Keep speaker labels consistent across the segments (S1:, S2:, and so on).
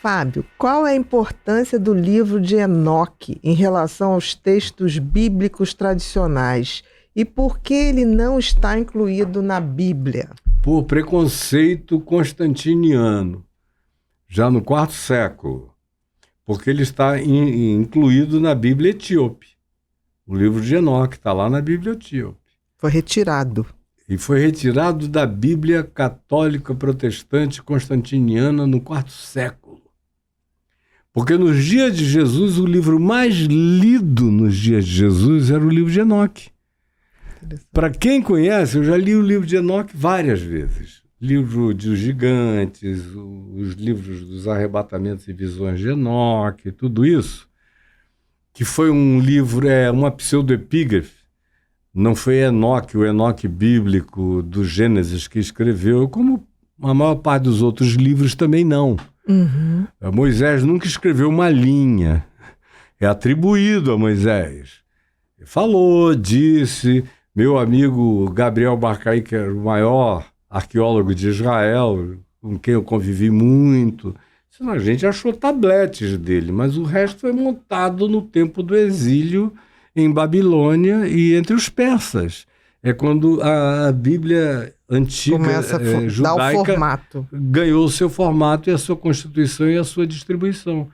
S1: Fábio, qual é a importância do livro de Enoque em relação aos textos bíblicos tradicionais e por que ele não está incluído na Bíblia?
S2: Por preconceito constantiniano, já no IV século, porque ele está incluído na Bíblia etíope. O livro de Enoque está lá na Bíblia etíope.
S1: Foi retirado.
S2: E foi retirado da Bíblia católica protestante constantiniana no IV século. Porque nos dias de Jesus, o livro mais lido nos dias de Jesus era o livro de Enoque. Para quem conhece, eu já li o livro de Enoque várias vezes. Livro dos gigantes, os livros dos arrebatamentos e visões de Enoque, tudo isso, que foi um livro, uma pseudoepígrafe. Não foi Enoque, o Enoque bíblico do Gênesis que escreveu, como a maior parte dos outros livros também não.
S1: Uhum.
S2: Moisés nunca escreveu uma linha. É atribuído a Moisés. Falou, disse. Meu amigo Gabriel Barcaí, que era o maior arqueólogo de Israel, com quem eu convivi muito, a gente achou tabletes dele, mas o resto foi montado no tempo do exílio em Babilônia e entre os persas. É quando a Bíblia antiga
S1: começa a
S2: judaica
S1: dar o formato.
S2: Ganhou o seu formato e a sua constituição e a sua distribuição.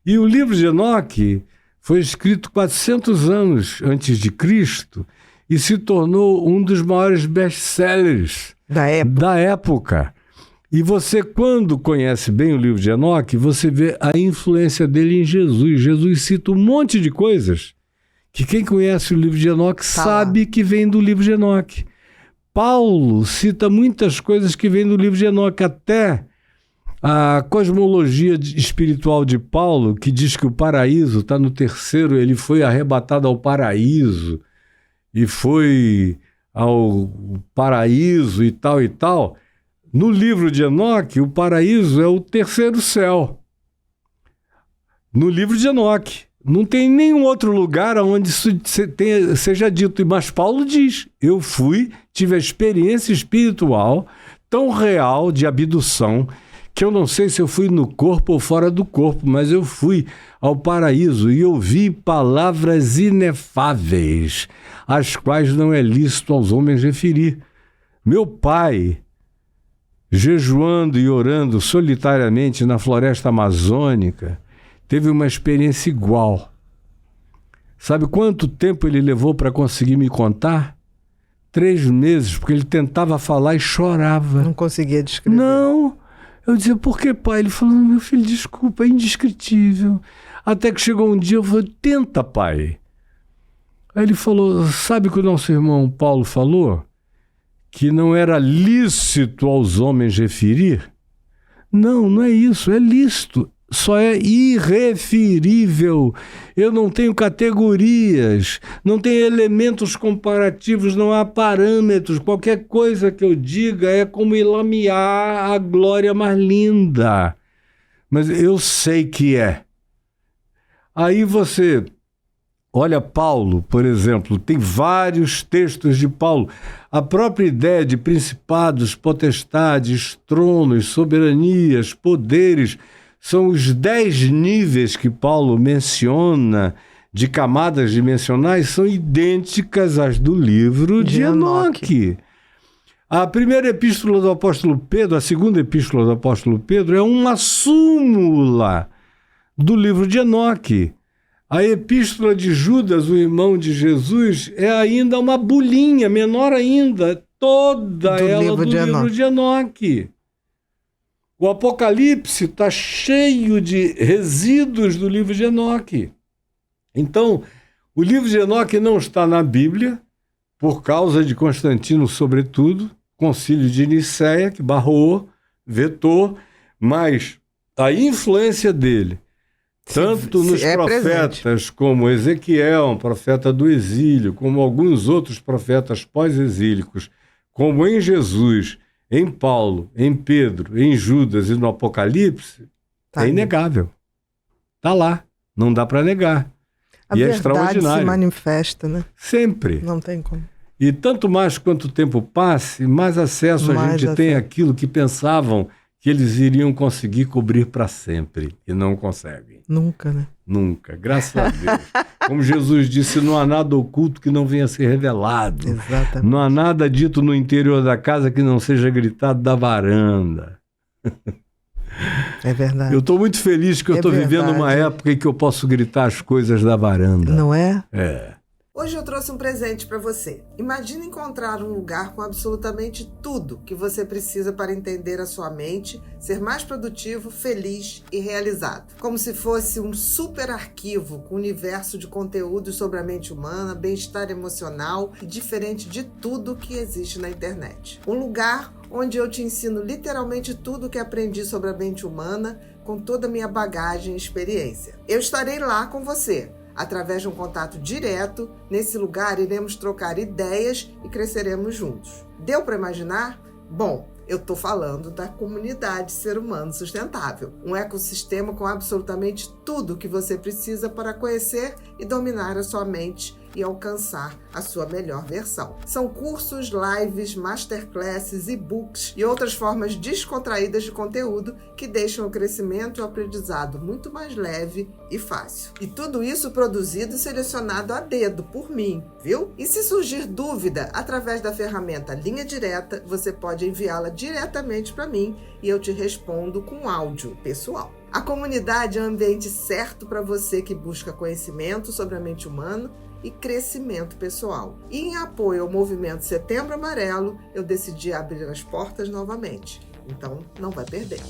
S2: E o livro de Enoque foi escrito 400 anos antes de Cristo e se tornou um dos maiores best-sellers da época. E você, quando conhece bem o livro de Enoque, você vê a influência dele em Jesus. Jesus cita um monte de coisas que quem conhece o livro de Enoque sabe que vem do livro de Enoque. Paulo cita muitas coisas que vêm do livro de Enoque, até a cosmologia espiritual de Paulo, que diz que o paraíso está no terceiro, ele foi arrebatado ao paraíso, e foi ao paraíso e tal e tal. No livro de Enoque, o paraíso é o terceiro céu. No livro de Enoque. Não tem nenhum outro lugar onde isso seja dito. Mas Paulo diz, eu tive a experiência espiritual tão real de abdução, que eu não sei se eu fui no corpo ou fora do corpo, mas eu fui ao paraíso e ouvi palavras inefáveis, as quais não é lícito aos homens referir. Meu pai, jejuando e orando solitariamente na floresta amazônica, teve uma experiência igual. Sabe quanto tempo ele levou para conseguir me contar? 3 meses, porque ele tentava falar e chorava.
S1: Não conseguia descrever.
S2: Não. Eu dizia, por que, pai? Ele falou, meu filho, desculpa, é indescritível. Até que chegou um dia, eu falei, tenta, pai. Aí ele falou, sabe o que o nosso irmão Paulo falou? Que não era lícito aos homens referir? Não, não é isso, é lícito. Só é irreferível. Eu não tenho categorias, não tenho elementos comparativos, não há parâmetros. Qualquer coisa que eu diga é como ilamear a glória mais linda. Mas eu sei que é. Aí você olha Paulo, por exemplo, tem vários textos de Paulo. A própria ideia de principados, potestades, tronos, soberanias, poderes, são os 10 níveis que Paulo menciona de camadas dimensionais, são idênticas às do livro de Enoque. A primeira epístola do apóstolo Pedro, a segunda epístola do apóstolo Pedro, é uma súmula do livro de Enoque. A epístola de Judas, o irmão de Jesus, é ainda uma bulinha, menor ainda, toda ela do livro de Enoque. O Apocalipse está cheio de resíduos do livro de Enoque. Então, o livro de Enoque não está na Bíblia, por causa de Constantino, sobretudo, concílio de Nicéia, que barrou, vetou, mas a influência dele, tanto nos profetas presente, como Ezequiel, um profeta do exílio, como alguns outros profetas pós-exílicos, como em Jesus, em Paulo, em Pedro, em Judas e no Apocalipse, é inegável. Está lá, não dá para negar.
S1: A verdade é extraordinário. Se manifesta, né?
S2: Sempre.
S1: Não tem como.
S2: E tanto mais quanto o tempo passe, mais acesso a gente tem àquilo que pensavam que eles iriam conseguir cobrir para sempre e não conseguem.
S1: Nunca, né?
S2: Nunca, graças a Deus. Como Jesus disse, não há nada oculto que não venha a ser revelado.
S1: Exatamente.
S2: Não há nada dito no interior da casa que não seja gritado da varanda.
S1: É verdade.
S2: Eu estou muito feliz que eu estou vivendo uma época em que eu posso gritar as coisas da varanda.
S1: Não é?
S2: É.
S1: Hoje eu trouxe um presente para você. Imagine encontrar um lugar com absolutamente tudo que você precisa para entender a sua mente, ser mais produtivo, feliz e realizado. Como se fosse um super arquivo com um universo de conteúdos sobre a mente humana, bem-estar emocional e diferente de tudo que existe na internet. Um lugar onde eu te ensino literalmente tudo o que aprendi sobre a mente humana com toda a minha bagagem e experiência. Eu estarei lá com você. Através de um contato direto, nesse lugar iremos trocar ideias e cresceremos juntos. Deu para imaginar? Bom, eu estou falando da comunidade Ser Humano Sustentável, um ecossistema com absolutamente tudo que você precisa para conhecer e dominar a sua mente e alcançar a sua melhor versão. São cursos, lives, masterclasses, e-books e outras formas descontraídas de conteúdo que deixam o crescimento e o aprendizado muito mais leve e fácil. E tudo isso produzido e selecionado a dedo por mim, viu? E se surgir dúvida, através da ferramenta Linha Direta, você pode enviá-la diretamente para mim e eu te respondo com áudio pessoal. A comunidade é o ambiente certo para você que busca conhecimento sobre a mente humana e crescimento pessoal. E em apoio ao movimento Setembro Amarelo, eu decidi abrir as portas novamente. Então, não vai perder.